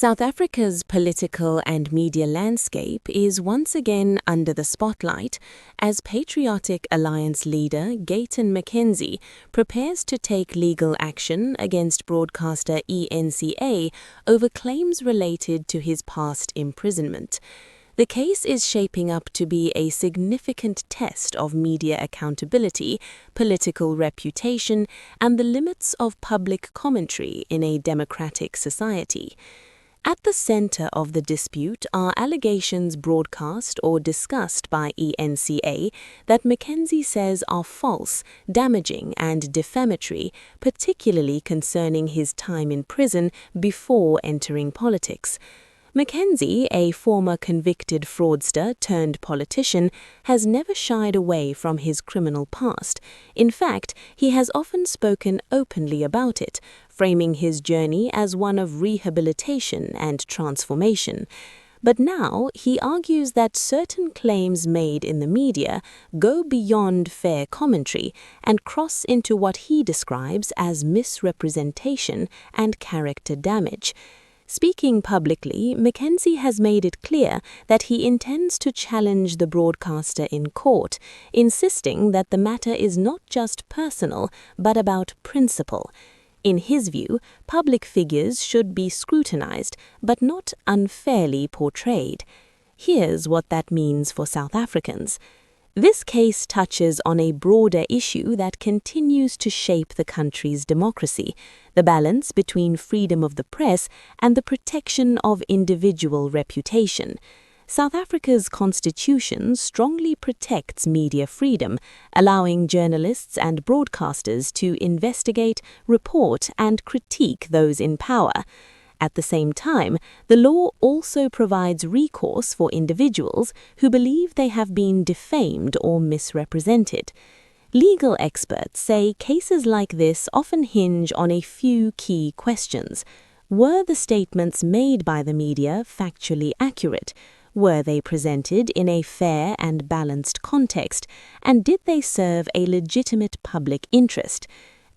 South Africa's political and media landscape is once again under the spotlight as Patriotic Alliance leader Gayton McKenzie prepares to take legal action against broadcaster eNCA over claims related to his past imprisonment. The case is shaping up to be a significant test of media accountability, political reputation, and the limits of public commentary in a democratic society. At the center of the dispute are allegations broadcast or discussed by eNCA that McKenzie says are false, damaging, and defamatory, particularly concerning his time in prison before entering politics. McKenzie, a former convicted fraudster turned politician, has never shied away from his criminal past. In fact, he has often spoken openly about it, framing his journey as one of rehabilitation and transformation. But now he argues that certain claims made in the media go beyond fair commentary and cross into what he describes as misrepresentation and character damage. Speaking publicly, McKenzie has made it clear that he intends to challenge the broadcaster in court, insisting that the matter is not just personal, but about principle. In his view, public figures should be scrutinized, but not unfairly portrayed. Here's what that means for South Africans. This case touches on a broader issue that continues to shape the country's democracy, the balance between freedom of the press and the protection of individual reputation. South Africa's constitution strongly protects media freedom, allowing journalists and broadcasters to investigate, report, and critique those in power. At the same time, the law also provides recourse for individuals who believe they have been defamed or misrepresented. Legal experts say cases like this often hinge on a few key questions. Were the statements made by the media factually accurate? Were they presented in a fair and balanced context? And did they serve a legitimate public interest?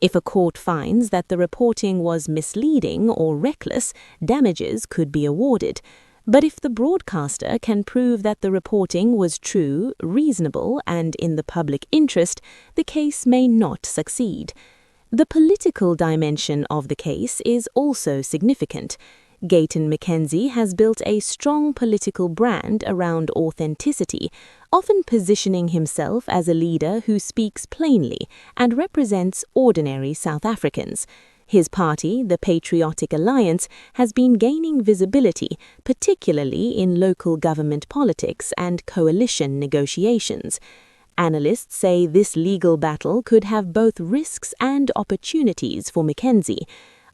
If a court finds that the reporting was misleading or reckless, damages could be awarded. But if the broadcaster can prove that the reporting was true, reasonable, and in the public interest, the case may not succeed. The political dimension of the case is also significant. Gayton McKenzie has built a strong political brand around authenticity, often positioning himself as a leader who speaks plainly and represents ordinary South Africans. His party, the Patriotic Alliance, has been gaining visibility, particularly in local government politics and coalition negotiations. Analysts say this legal battle could have both risks and opportunities for McKenzie.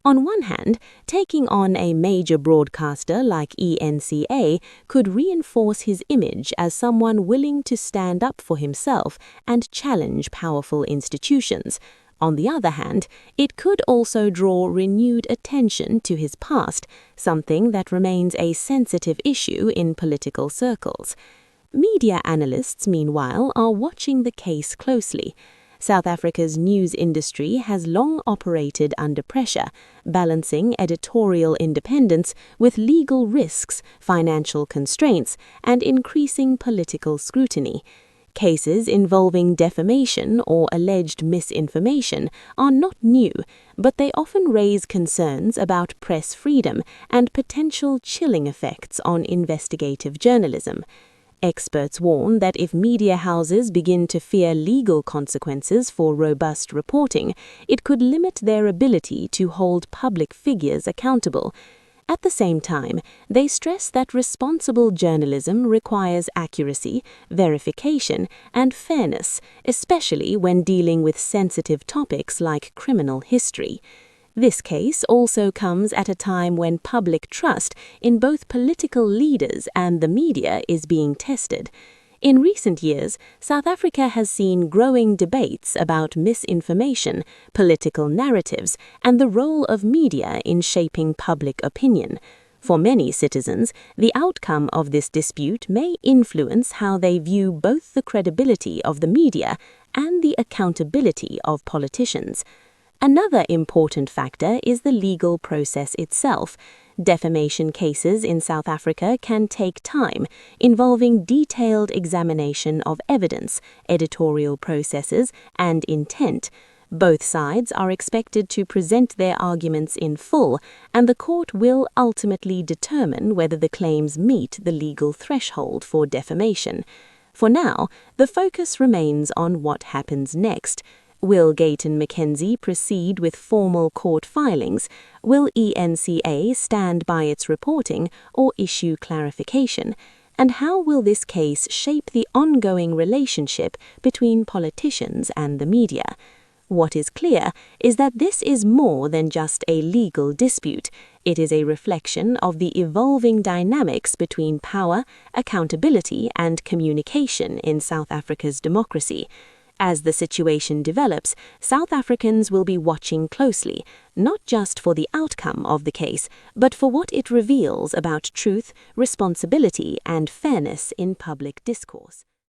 On one hand, taking on a major broadcaster like eNCA could reinforce his image as someone willing to stand up for himself and challenge powerful institutions. On the other hand, it could also draw renewed attention to his past, something that remains a sensitive issue in political circles. Media analysts, meanwhile, are watching the case closely. South Africa's news industry has long operated under pressure, balancing editorial independence with legal risks, financial constraints, and increasing political scrutiny. Cases involving defamation or alleged misinformation are not new, but they often raise concerns about press freedom and potential chilling effects on investigative journalism. Experts warn that if media houses begin to fear legal consequences for robust reporting, it could limit their ability to hold public figures accountable. At the same time, they stress that responsible journalism requires accuracy, verification, and fairness, especially when dealing with sensitive topics like criminal history. This case also comes at a time when public trust in both political leaders and the media is being tested. In recent years, South Africa has seen growing debates about misinformation, political narratives, and the role of media in shaping public opinion. For many citizens, the outcome of this dispute may influence how they view both the credibility of the media and the accountability of politicians. Another important factor is the legal process itself. Defamation cases in South Africa can take time, involving detailed examination of evidence, editorial processes, and intent. Both sides are expected to present their arguments in full, and the court will ultimately determine whether the claims meet the legal threshold for defamation. For now, the focus remains on what happens next. Will McKenzie proceed with formal court filings? Will eNCA stand by its reporting or issue clarification? And how will this case shape the ongoing relationship between politicians and the media? What is clear is that this is more than just a legal dispute. It is a reflection of the evolving dynamics between power, accountability, and communication in South Africa's democracy. As the situation develops, South Africans will be watching closely, not just for the outcome of the case, but for what it reveals about truth, responsibility, and fairness in public discourse.